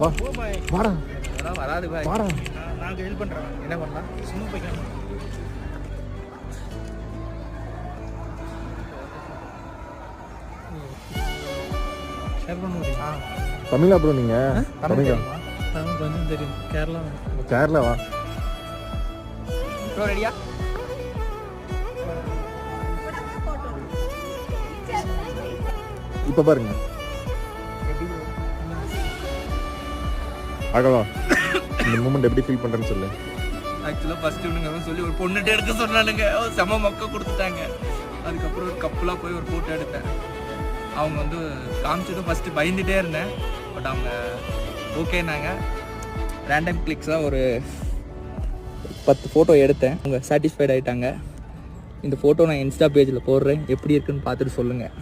வா வாடா வராது பாய். வாடா. நாங்கள் ஹெல்ப் பண்ணுறோம். என்ன பண்ணலாம்? சும்மா போய்க்கலாம். ஷேர் பண்ண முடியுமா? தமிழா ப்ரோ நீங்க? தமிழா? தமிழ் கொஞ்சம் தெரியும். கேரளா. கேரளாவா? ப்ரோ ரெடியா? இப்போ பாருங்க அழகா இந்த மூமெண்ட் எப்படி ஃபீல் பண்றேன்னு சொல்லு. ஆக்சுவலாக ஃபர்ஸ்ட் இவனுங்க சொல்லி ஒரு பொண்ணுகிட்ட எடுக்க சொன்னானுங்க. செம மொக்க கொடுத்துட்டாங்க. அதுக்கப்புறம் ஒரு கப்பலாக போய் ஒரு ஃபோட்டோ எடுத்தேன். அவங்க வந்து காமிச்சதும் ஃபஸ்ட்டு பயந்துகிட்டே இருந்தேன். பட் அவங்க ஓகேனாங்க. ரேண்டம் கிளிக்ஸாக ஒரு 10 ஃபோட்டோ எடுத்தேன். அவங்க சாட்டிஸ்ஃபைட் ஆகிட்டாங்க. இந்த ஃபோட்டோ நான் இன்ஸ்டா பேஜில் போடுறேன். எப்படி இருக்குன்னு பார்த்துட்டு சொல்லுங்கள்.